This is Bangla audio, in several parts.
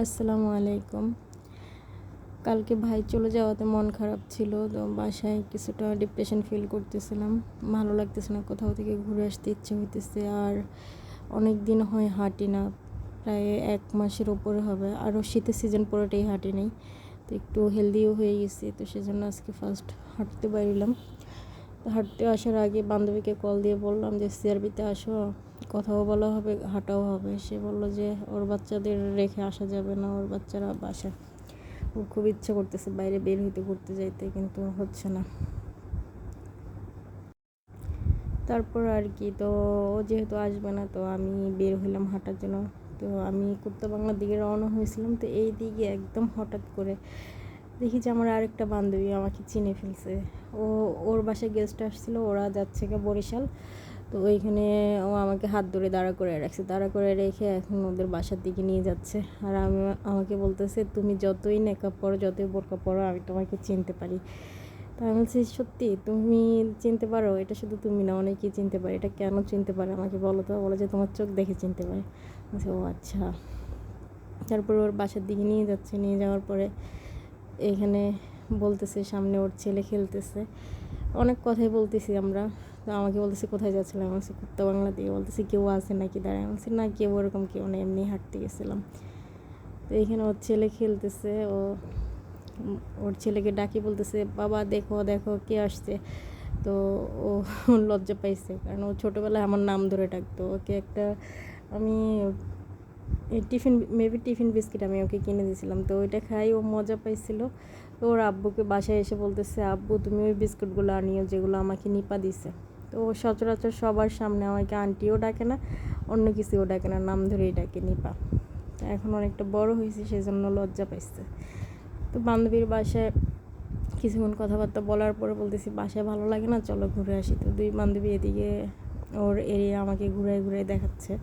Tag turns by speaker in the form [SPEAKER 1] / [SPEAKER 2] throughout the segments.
[SPEAKER 1] আসসালামু আলাইকুম। কালকে ভাই চলে যাওয়াতে মন খারাপ ছিল, তো বাসায় কিছুটা ডিপ্রেশন ফিল করতেছিলাম। ভালো লাগতেছে না, কোথাও থেকে ঘুরে আসতে ইচ্ছে হইতেছে। আর অনেক দিন হয় হাঁটি না, প্রায় 1 মাসের ওপরে হবে। আরও শীতের সিজন পুরোটাই হাঁটি নেই, তো একটু হেলদিও হয়ে গেছি। তো সেজন্য আজকে ফার্স্ট হাঁটতে বেরোলাম। তো হাঁটতে আসার আগে বান্ধবীকে কল দিয়ে বললাম যে সিআরবিতে আসো, কথাও বলা হবে, হাঁটাও হবে। সে বললো যে ওর বাচ্চাদের রেখে আসা যাবে না, ওর বাচ্চারা বাসায়। ওর খুব ইচ্ছে করতেছে বাইরে বের হইতে, ঘুরতে যাইতে, কিন্তু হচ্ছে না। তারপর আর কি, তো ও যেহেতু আসবে না, তো আমি বের হইলাম হাঁটার জন্য। তো আমি কুত্তা বাংলার দিকে রওনা হয়েছিলাম। তো এই দিকে একদম হঠাৎ করে দেখি যে আমার আরেকটা বান্ধবী আমাকে চিনে ফেলছে। ও ওর বাসায় গেস্ট আসছিলো, ওরা যাচ্ছে গিয়ে বরিশাল। তো ওইখানে ও আমাকে হাত ধরে দাঁড়া করে রাখছে, দাঁড়া করে রেখে এখন ওদের বাসার দিকে নিয়ে যাচ্ছে। আর আমাকে বলতেছে, তুমি যতই নেকাব পরো, যতই বোরকা পরো, আমি তোমাকে চিনতে পারি। তো আমি বলছি, সত্যি তুমি চিনতে পারো? এটা শুধু তুমি না, অনেকেই চিনতে পারে। এটা কেন চিনতে পারে আমাকে বলো তো? বলে যে তোমার চোখ দেখে চিনতে পারে। বলছি, ও আচ্ছা। তারপর ওর বাসার দিকে নিয়ে যাচ্ছে, নিয়ে যাওয়ার পরে এখানে বলতেছে সামনে ওর ছেলে খেলতেছে। অনেক কথাই বলতেছি আমরা। তো আমাকে বলতেছে কোথায় যাচ্ছিলাম, আমি বলছি কুত্তা বাংলা দিয়ে। বলতেছে কেউ আছে নাকি দাঁড়ায়? বলছি না, কেউ ওরকম কেউ নেই, এমনি হাঁটতে গেছিলাম। তো এইখানে ওর ছেলে খেলতেছে। ওর ছেলেকে ডাকি, বলতেছে বাবা দেখো দেখো কে আসছে। তো ও লজ্জা পাইছে, কারণ ও ছোটোবেলায় আমার নাম ধরে ডাকতো। ওকে একটা আমি টিফিন বিস্কিট আমি ওকে কিনে দিয়েছিলাম, তো ওইটা খাই ও মজা পাইছিল। তো ওর আব্বুকে বাসায় এসে বলতেছে, আব্বু তুমি ওই বিস্কুটগুলো আনিও যেগুলো আমাকে নিপা দিছে। তো ও সচরাচর সবার সামনে আমাকে আন্টিও ডাকে না, অন্য কিছুও ডাকে না, নাম ধরেই ডাকে নিপা। তো এখন অনেকটা বড় হয়েছে, সেজন্য লজ্জা পাইছে। তো বান্ধবীর বাসায় কিছুক্ষণ কথাবার্তা বলার পরে বলতেছি বাসায় ভালো লাগে না, চলো ঘুরে আসি। তো দুই বান্ধবী এদিকে ওর এরিয়া আমাকে ঘুরে ঘুরে দেখাচ্ছে।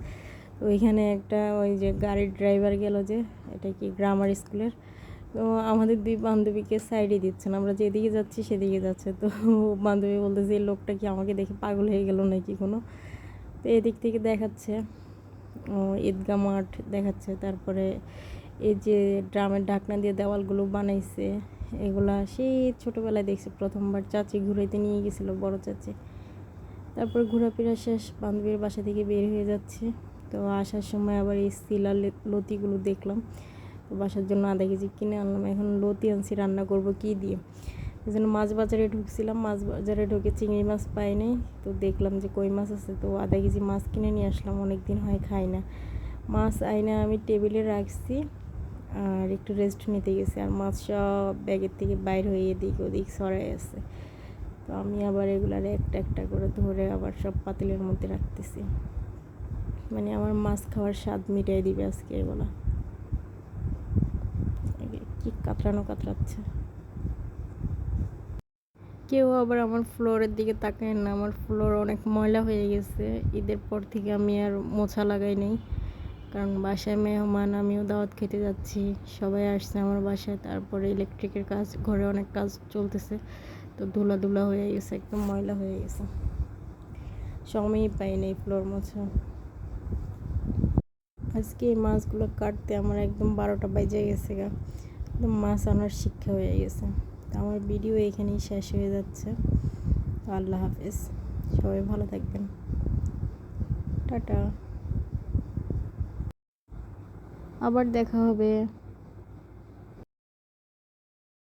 [SPEAKER 1] তো ওইখানে একটা ওই যে গাড়ির ড্রাইভার গেল, যে এটা কি গ্রামার স্কুলের। তো আমাদের দুই বান্ধবীকে সাইডে দিচ্ছে না, আমরা যেদিকে যাচ্ছি সেদিকে যাচ্ছে। তো বান্ধবী বলতেছে এই লোকটা কি আমাকে দেখে পাগল হয়ে গেল নাকি কোনো। তো এদিক থেকে দেখাচ্ছে ঈদগাহ মাঠ দেখাচ্ছে। তারপরে এই যে ড্রামের ঢাকনা দিয়ে দেওয়ালগুলো বানাইছে, এগুলা সেই ছোটোবেলায় দেখছি প্রথমবার। চাচি ঘুরাইতে নিয়ে গেছিলো, বড় চাচি। তারপর ঘোরাফেরা শেষ, বান্ধবীর বাসা থেকে বের হয়ে যাচ্ছে। তো আসার সময় আবার এই শিলা লতিগুলো দেখলাম, তো বাসার জন্য আধা কেজি কিনে আনলাম। এখন লতি আনছি, রান্না করব কি দিয়ে। এই জন্য মাছ বাজারে ঢুকছিলাম, মাছ বাজারে ঢুকে চিংড়ি মাছ পাই নাই। তো দেখলাম যে কই মাছ আছে, তো আধা কেজি মাছ কিনে নিয়ে আসলাম। অনেক দিন হয় খাই না মাছ। আইনা আমি টেবিলে রাখছি আর একটু রেস্ট নিতে গেছি, আর মাছ সব ব্যাগের থেকে বাইর হয়ে এদিক ওদিক ছড়াই আছে। তো আমি আবার এগুলার একটা একটা করে ধরে আবার সব পাতিলের মধ্যে রাখতেছি। মানে আমার মাছ খাওয়ার স্বাদ মিটাই দিবে আজকে এগুলা। কি কাতরাচ্ছে। কেউ আবার আমার ফ্লোরের দিকে তাকায় না, আমার ফ্লোর অনেক ময়লা হয়ে গেছে। ঈদের পর থেকে আমি আর মোছা লাগাই নেই, কারণ বাসায় মেহমান, আমিও দাওয়াত খেতে যাচ্ছি, সবাই আসছে আমার বাসায়। তারপরে ইলেকট্রিকের কাজ, ঘরে অনেক কাজ চলতেছে। তো ধুলা ধুলা হয়ে গেছে, একদম ময়লা হয়ে গেছে, সময়ই পাই নেই ফ্লোর মোছা। আজকে এই মাছগুলো কাটতে আমার একদম 12টা বেজে গেছে গা, একদম মাছ আনার শিক্ষা হয়ে গেছে। তো আমার ভিডিও এখানেই শেষ হয়ে যাচ্ছে। আল্লাহ হাফেজ, সবাই ভালো থাকবেন, টাটা, আবার দেখা হবে।